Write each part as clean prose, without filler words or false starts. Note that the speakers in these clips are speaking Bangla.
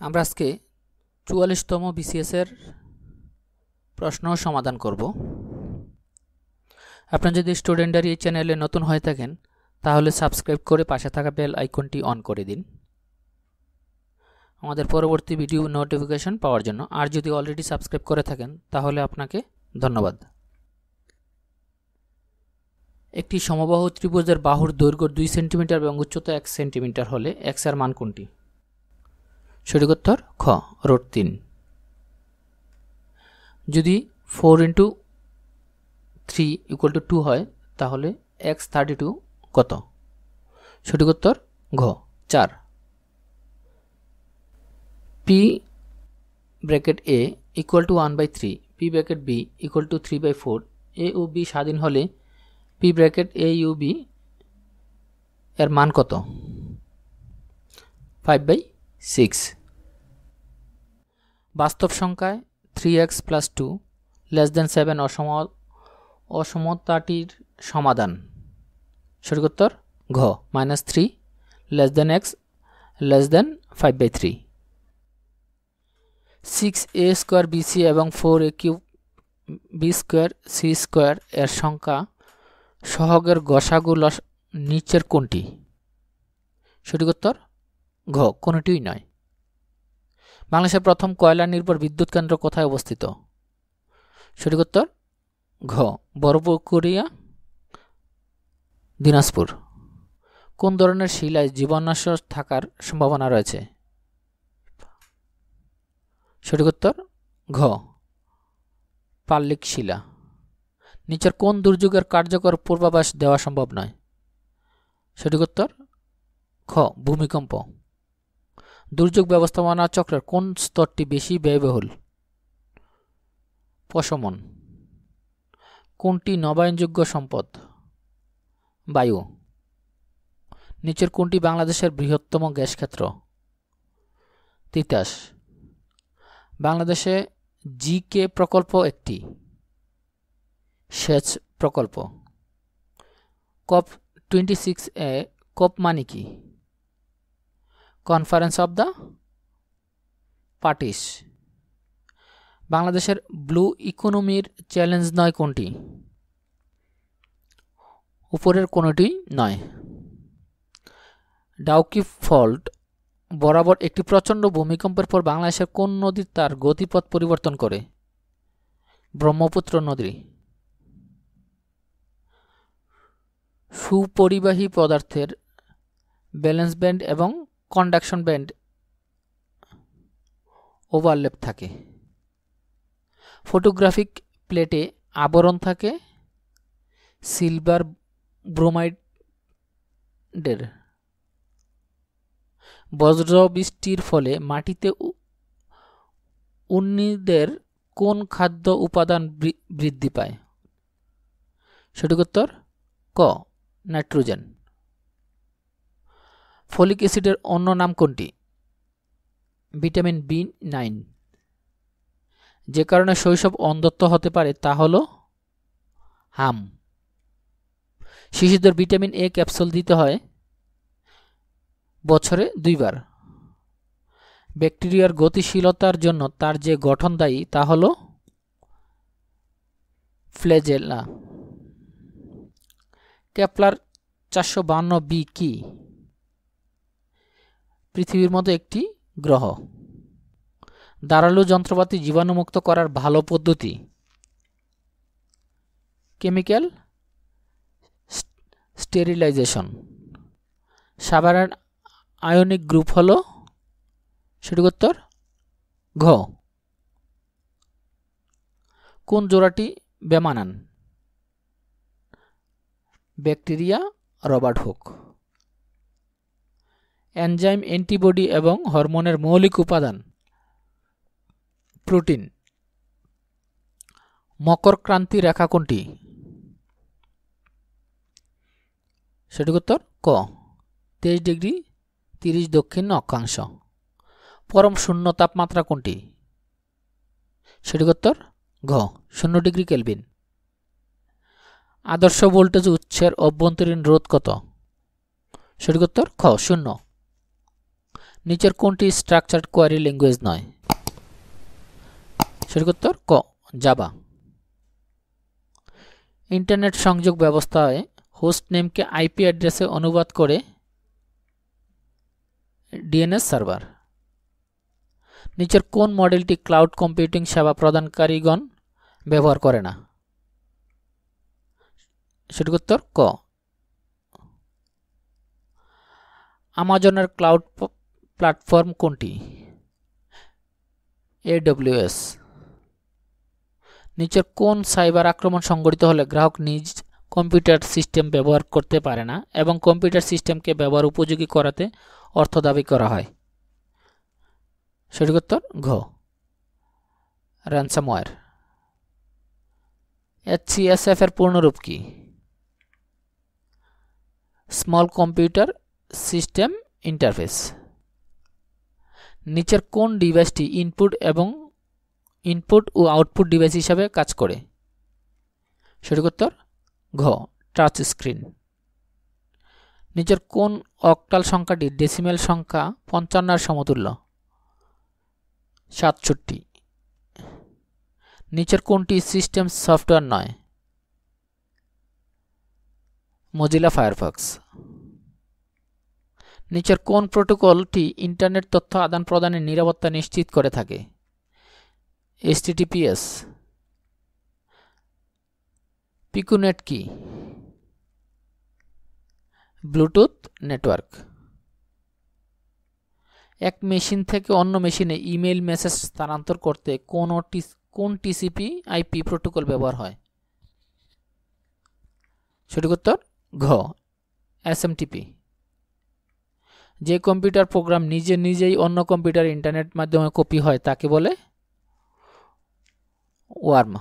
আমরা আজকে 44তম বিসিএস এর প্রশ্ন সমাধান করব। আপনারা যদি স্টুডেন্টদের এই চ্যানেলে নতুন হয়ে থাকেন তাহলে সাবস্ক্রাইব করে পাশে থাকা বেল আইকনটি অন করে দিন আমাদের পরবর্তী ভিডিও নোটিফিকেশন পাওয়ার জন্য। আর যদি অলরেডি সাবস্ক্রাইব করে থাকেন তাহলে আপনাকে ধন্যবাদ। একটি সমবাহু ত্রিভুজের বাহুর দৈর্ঘ্য 2 সেন্টিমিটার এবং উচ্চতা 1 সেন্টিমিটার হলে x এর মান কোনটি? সঠিক উত্তর খ √3। যদি 4 × 3 = 2 হয় তাহলে x 32 কত? সঠিক উত্তর ঘ 4। p bracket a = 1/3, p bracket b = 3/4, a ও b স্বাধীন হলে p bracket a u b এর মান কত? 5/6। বাস্তব সংখ্যায় 3x + 2 <7 অসমতাটির সমাধান। সঠিক উত্তর ঘ -3 x <5/3। 6a² bc এবং 4a³ b² c² এর সংখ্যা সহগের গসাগু নিচের কোনটি? সঠিক উত্তর ঘ কোনটিই নয়। বাংলাদেশের প্রথম কয়লা নির্ভর বিদ্যুৎ কেন্দ্র কোথায় অবস্থিত? সঠিক উত্তর ঘ বড়পুকুরিয়া, দিনাজপুর। কোন ধরনের শিলায় জীবাশ্ম থাকার সম্ভাবনা রয়েছে? সঠিক উত্তর ঘ পাললিক শিলা। নিচের কোন দুর্যোগের কার্যকর পূর্বাভাস দেওয়া সম্ভব নয়? সঠিক উত্তর খ ভূমিকম্প। দুর্যোগ ব্যবস্থাপনা চক্রের কোন স্তরটি বেশি ব্যয়বহুল? প্রশমন। কোনটি নবায়নযোগ্য সম্পদ? বায়ু। নিচের কোনটি বাংলাদেশের বৃহত্তম গ্যাস ক্ষেত্র? তিতাস। বাংলাদেশে জি.কে প্রকল্প একটি সেচ প্রকল্প। COP26 এ COP মানে কি? Conference of the parties. বাংলাদেশের ব্লু ইকোনমির চ্যালেঞ্জ নয় কোনটি? উপরের কোনটি নয়। ডাউকি ফল্ট বরাবর একটি প্রচণ্ড ভূমিকম্পের পর বাংলাদেশের কোন নদী তার গতিপথ পরিবর্তন করে? ব্রহ্মপুত্র নদী। সুপরিবাহী পদার্থের ভ্যালেন্স ব্যান্ড এবং কন্ডাকশন ব্যান্ড ওভারল্যাপ থাকে। ফটোগ্রাফিক প্লেটে আবরণ থাকে সিলভার ব্রোমাইডের। বজ্রবৃষ্টির ফলে মাটিতে উদ্ভিদের কোন খাদ্য উপাদান বৃদ্ধি পায়? সঠিক উত্তর ক নাইট্রোজেন। ফলিক অ্যাসিডের অন্য নাম কোনটি? Vitamin B9। যে কারণে শৈশব অন্ধত্ব হতে পারে তা হল হাম। শিশুদের ভিটামিন A ক্যাপসুল দিতে হয় বছরে 2 বার। ব্যাকটেরিয়ার গতিশীলতার জন্য তার যে গঠন দায়ী তা হল ফ্ল্যাজেলা। কেপলার 452b কি? পৃথিবীর মতো একটি গ্রহ। ধারালো যন্ত্রপাতি জীবাণুমুক্ত করার ভালো পদ্ধতি? Chemical sterilization. সাধারণ আয়নিক গ্রুপ হল? সঠিক উত্তর ঘ। কোন জোড়াটি বেমানান? Bacteria Robert Hooke. Enzyme, antibody এবং হরমোনের মৌলিক উপাদান? প্রোটিন। মকর ক্রান্তি রেখা কোনটি? সঠিক উত্তর ক 23°30 দক্ষিণ অক্ষাংশ। পরম শূন্য তাপমাত্রা কোনটি? সঠিক উত্তর ঘ 0° কেলভিন। আদর্শ ভোল্টেজ উৎসের অভ্যন্তরীণ রোধ কত? সঠিক উত্তর খ 0। নিচের কোনটি স্ট্রাকচারড কোয়ারি ল্যাঙ্গুয়েজ নয়? সঠিক উত্তর ক জাভা। ইন্টারনেট সংযোগ ব্যবস্থায় হোস্ট নেমকে আইপি অ্যাড্রেসে অনুবাদ করে ডিএনএস সার্ভার। নিচের কোন মডেলটি ক্লাউড কম্পিউটিং সেবা প্রদানকারীগণ ব্যবহার করে না? সঠিক উত্তর ক আমাজনের ক্লাউড প্ল্যাটফর্ম কোনটি? AWS। নিচের কোন সাইবার আক্রমণ সংঘটিত হলে গ্রাহক নিজ কম্পিউটার সিস্টেম ব্যবহার করতে পারে না এবং কম্পিউটার সিস্টেমকে ব্যবহার উপযোগী করাতে অর্থ দাবি করা হয়? সঠিক উত্তর ঘ র্যানসামওয়্যার। HCSF এর পূর্ণরূপ কি? Small computer system interface. নিচের কোন ডিভাইসটি ইনপুট ও আউটপুট ডিভাইস হিসাবে কাজ করে? সঠিক উত্তর ঘ টাচ স্ক্রিন। নিচের কোন অক্টাল সংখ্যাটি ডেসিমেল সংখ্যা 55 এর সমতুল্য? 67। নিচের কোনটি সিস্টেম সফটওয়্যার নয়? Mozilla Firefox. নিচের কোন প্রোটোকলটি ইন্টারনেট তথ্য আদান প্রদানের নিরাপত্তা নিশ্চিত করে থাকে? HTTPS। পিকুনেট কি? Bluetooth network. এক মেশিন থেকে অন্য মেশিনে ইমেইল মেসেজ স্থানান্তর করতে কোন টিসিপি আইপি প্রোটোকল ব্যবহার হয়? সঠিক উত্তর ঘ SMTP। যে কম্পিউটার প্রোগ্রাম নিজেই অন্য কম্পিউটার ইন্টারনেট মাধ্যমে কপি হয় তাকে বলে ওয়ার্ম।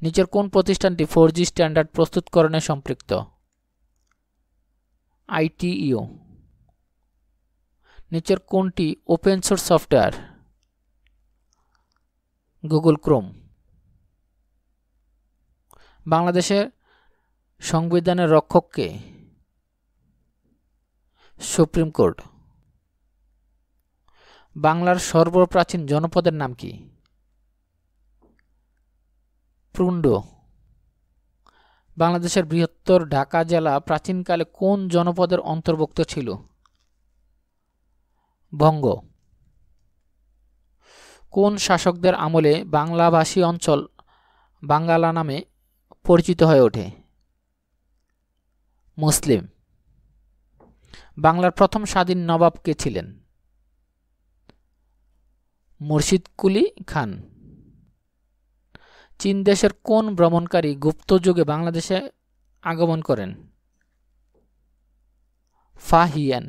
নিচের কোন প্রতিষ্ঠানটি 4G স্ট্যান্ডার্ড প্রস্তুতকরণে সম্পৃক্ত? ITEO। নিচের কোনটি open source software? Google Chrome. বাংলাদেশের সংবিধানের রক্ষক কে? Supreme court. বাংলার সর্বপ্রাচীন জনপদের নাম কি? পুন্ড। বাংলাদেশের বৃহত্তর ঢাকা জেলা প্রাচীনকালে কোন জনপদের অন্তর্ভুক্ত ছিল? বঙ্গ। কোন শাসকদের আমলে বাংলাভাষী অঞ্চল বাঙ্গালা নামে পরিচিত হয়ে ওঠে? মুসলিম। বাংলার প্রথম স্বাধীন নবাব কে ছিলেন? মুর্শিদ কুলি খান। চীন দেশের কোন ভ্রমণকারী গুপ্ত যুগে বাংলাদেশে আগমন করেন? ফাহিয়ান।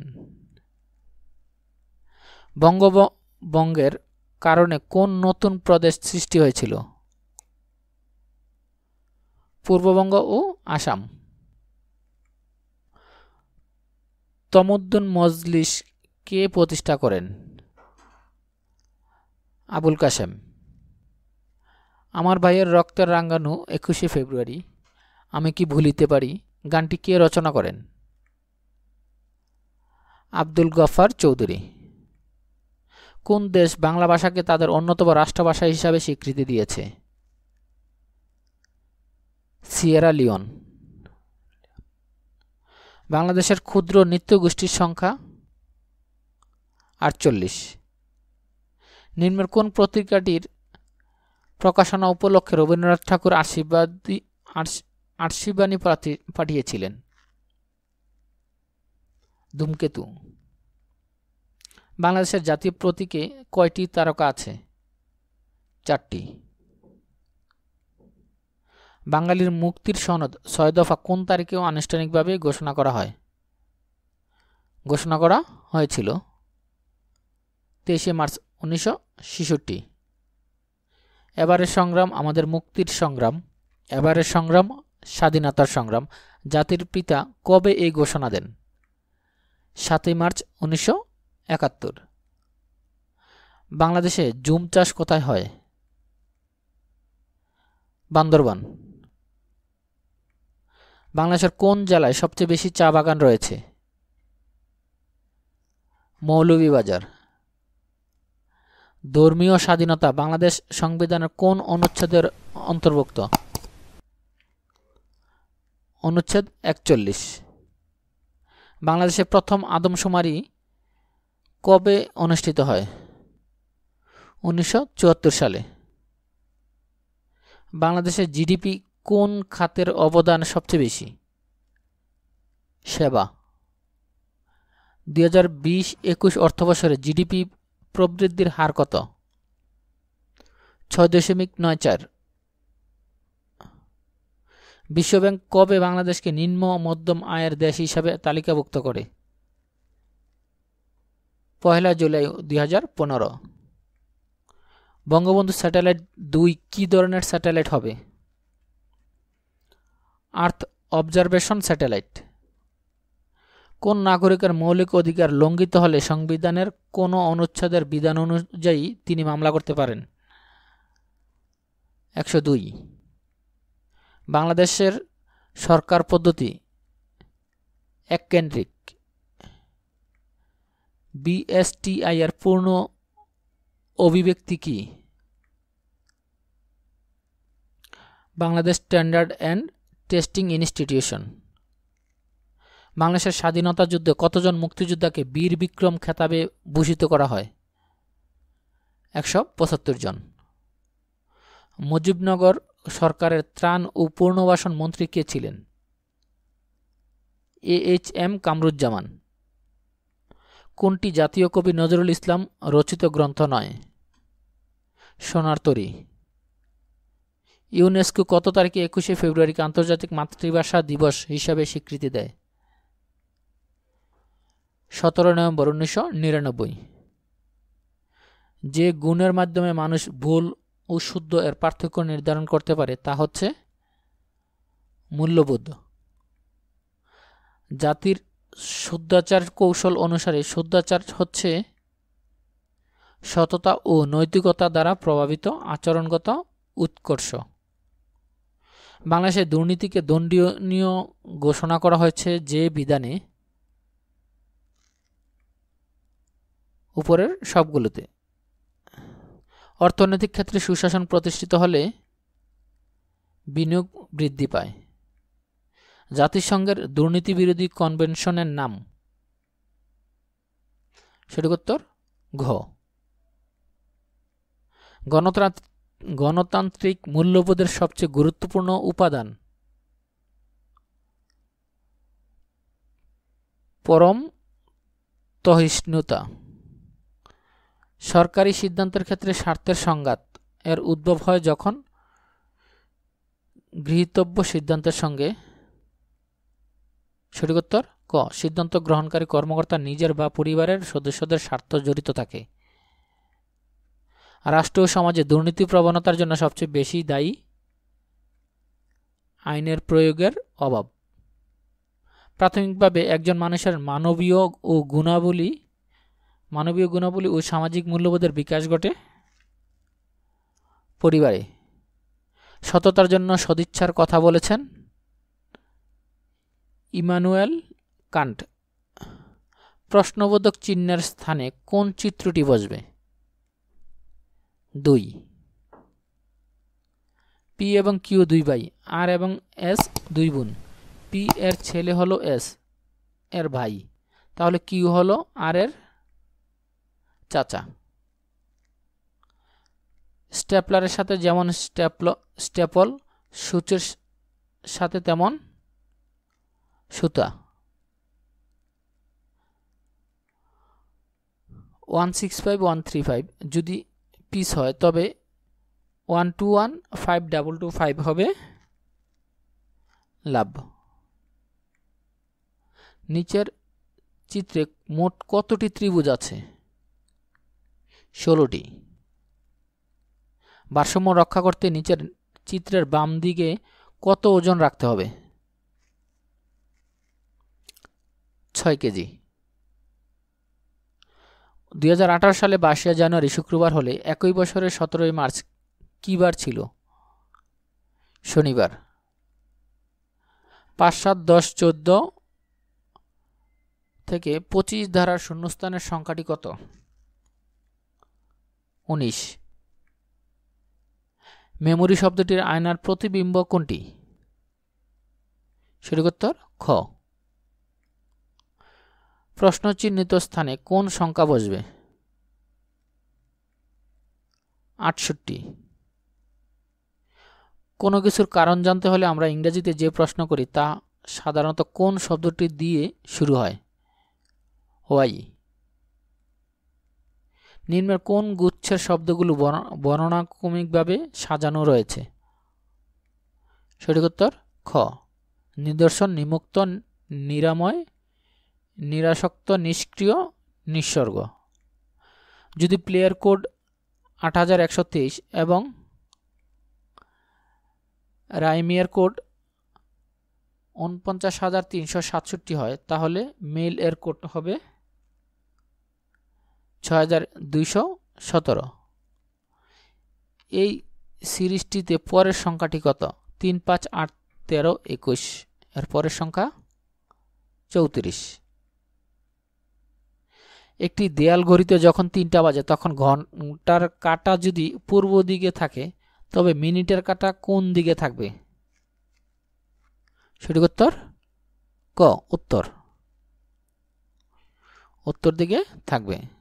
বঙ্গভঙ্গের কারণে কোন নতুন প্রদেশ সৃষ্টি হয়েছিল? পূর্ববঙ্গ ও আসাম। তমুদ্দুন মজলিস কে প্রতিষ্ঠা করেন? আবুল কাসেম। আমার ভাইয়ের রক্তের রাঙ্গানু 21শে ফেব্রুয়ারি আমি কি ভুলিতে পারি গানটি কে রচনা করেন? আব্দুল গফফার চৌধুরী। কোন দেশ বাংলা ভাষাকে তাদের অন্যতম রাষ্ট্রভাষা হিসাবে স্বীকৃতি দিয়েছে? Sierra Leone. বাংলাদেশের ক্ষুদ্র নৃত্যগোষ্ঠীর সংখ্যা 48। নিম্নের কোন পত্রিকাটির প্রকাশনা উপলক্ষে রবীন্দ্রনাথ ঠাকুর আশীর্বাণী পাঠিয়েছিলেন? ধূমকেতু। বাংলাদেশের জাতীয় প্রতীকে কয়টি তারকা আছে? 4টি। বাঙালির মুক্তির সনদ 6 দফা কোন তারিখে আনুষ্ঠানিকভাবে ঘোষণা করা হয়েছিল? 23শে মার্চ 1966। এবারের সংগ্রাম আমাদের মুক্তির সংগ্রাম, এবারের সংগ্রাম স্বাধীনতার সংগ্রাম। জাতির পিতা কবে এই ঘোষণা দেন? 7ই মার্চ 1971। বাংলাদেশে জুম চাষ কোথায় হয়? বান্দরবান। বাংলাদেশের কোন জেলায় সবচেয়ে বেশি চা বাগান রয়েছে? মৌলভীবাজার। ধর্মীয় স্বাধীনতা বাংলাদেশ সংবিধানের কোন অনুচ্ছেদের অন্তর্ভুক্ত? অনুচ্ছেদ 41। বাংলাদেশে প্রথম আদমশুমারি কবে অনুষ্ঠিত হয়? 1974 সালে। বাংলাদেশের জিডিপি কোন খাতের অবদান সবচেয়ে বেশি? সেবা। 2020-21 অর্থবছরে জিডিপি প্রবৃদ্ধির হার কত? 6.94। বিশ্বব্যাংক কবে বাংলাদেশকে নিম্ন মধ্যম আয়ের দেশ হিসাবে তালিকাভুক্ত করে? 1 জুলাই 2015। বঙ্গবন্ধু স্যাটেলাইট 2 কি ধরনের স্যাটেলাইট হবে? Earth observation satellite. কোন নাগরিকের মৌলিক অধিকার লঙ্ঘিত হলে সংবিধানের কোন অনুচ্ছেদের বিধান অনুযায়ী তিনি মামলা করতে পারেন? 102। বাংলাদেশের সরকার পদ্ধতি এককেন্দ্রিক। বিএসটিআই এর পূর্ণ অভিব্যক্তি কি? Bangladesh standard and testing institution. বাংলাদেশের স্বাধীনতা যুদ্ধে কতজন মুক্তিযোদ্ধাকে বীর বিক্রম খেতাবে ভূষিত করা হয়? 175 জন। মুজিবনগর সরকারের ত্রাণ ও পুনর্বাসন মন্ত্রী কে ছিলেন? AHM কামরুজ্জামান। কোনটি জাতীয় কবি নজরুল ইসলাম রচিত গ্রন্থ নয়? সোনার তরী। ইউনেস্কো কত তারিখে 21শে ফেব্রুয়ারিকে আন্তর্জাতিক মাতৃভাষা দিবস হিসাবে স্বীকৃতি দেয়? 17 নভেম্বর 1999। যে গুণের মাধ্যমে মানুষ ভুল ও শুদ্ধ এর পার্থক্য নির্ধারণ করতে পারে তা হচ্ছে মূল্যবোধ। জাতির শুদ্ধাচার কৌশল অনুসারে শুদ্ধাচার হচ্ছে সততা ও নৈতিকতা দ্বারা প্রভাবিত আচরণগত উৎকর্ষ। বাংলাদেশে দুর্নীতিকে দণ্ডনীয় ঘোষণা করা হয়েছে যে বিধানে? উপরের সবগুলোতে। অর্থনৈতিক ক্ষেত্রে সুশাসন প্রতিষ্ঠিত হলে বিনিয়োগ বৃদ্ধি পায়। জাতিসংঘের দুর্নীতি বিরোধী কনভেনশনের নাম? সঠিক উত্তর ঘ। গণতান্ত্রিক মূল্যবোধের সবচেয়ে গুরুত্বপূর্ণ উপাদান? পরম সহিষ্ণুতা। সরকারি সিদ্ধান্তের ক্ষেত্রে স্বার্থের সংঘাত এর উদ্ভব হয় যখন গৃহীতব্য সিদ্ধান্তের সঙ্গে? সঠিক উত্তর ক। সিদ্ধান্ত গ্রহণকারী কর্মকর্তা নিজের বা পরিবারের সদস্যদের স্বার্থ জড়িত থাকে। রাষ্ট্র ও সমাজে দুর্নীতি প্রবণতার জন্য সবচেয়ে বেশি দায়ী আইনের প্রয়োগের অভাব। প্রাথমিকভাবে একজন মানুষের মানবীয় গুণাবলী ও সামাজিক মূল্যবোধের বিকাশ ঘটে পরিবারে। সততার জন্য সদিচ্ছার কথা বলেছেন ইমানুয়েল কান্ট। প্রশ্নবোধক চিহ্নের স্থানে কোন চিত্রটি বসবে? 2। পি এবং কিউ 2 ভাই, আর এবং এস 2 বোন। পি এর ছেলে হলো এস এর ভাই, তাহলে কিউ হলো আর এর চাচা। স্টেপলারের সাথে যেমন স্টেপল, সূচের সাথে তেমন সুতা। 165-135 যদি পিস হয় তবে 121-5-225 হবে লাভ। নিচের চিত্রে মোট কতটি ত্রিভুজ আছে? 16টি। ভারসাম্য রক্ষা করতে নিচের চিত্রের বাম দিকে কত ওজন রাখতে হবে? 6 কেজি। 2018 সালে 22 জানুয়ারি শুক্রবার হলে একই বছরের 17 মার্চ কি বার ছিল? শনিবার। 5, 7, 10, 14 থেকে 25 ধারার শূন্যস্থানের সংখ্যাটি কত? 19। মেমোরি শব্দটির আয়নার প্রতিবিম্ব কোনটি? সঠিক উত্তর খ। প্রশ্ন চিহ্নিত স্থানে কোন সংখ্যা বসবে? 68। কোনো কিছুর কারণ জানতে হলে আমরা ইংরেজিতে যে প্রশ্ন করি তা সাধারণত কোন শব্দটি দিয়ে শুরু হয়? হোয়াই। নিম্নের কোন গুচ্ছের শব্দগুলো বর্ণনাক্রমিকভাবে সাজানো রয়েছে? সঠিক উত্তর খ। নিদর্শন, নিমুক্ত, নিরাময়, নিরাসক্ত, নিষ্ক্রিয়, নিঃসর্গ। যদি প্লেয়ার কোড 8123 এবং রাইমিয়ার কোড ৪৯৩৬৭ হয় তাহলে মেল এর কোড হবে ৬২১৭। এই সিরিজটিতে পরের সংখ্যাটি কত? ৩, ৫, ৮, ১৩, ২১। এর পরের সংখ্যা ৩৪। একটি দেয়াল ঘড়িতে যখন ৩টা বাজে তখন ঘন্টার কাঁটা যদি পূর্ব দিকে থাকে তবে মিনিটের কাঁটা কোন দিকে থাকবে? সঠিক উত্তর ক। উত্তর দিকে থাকবে।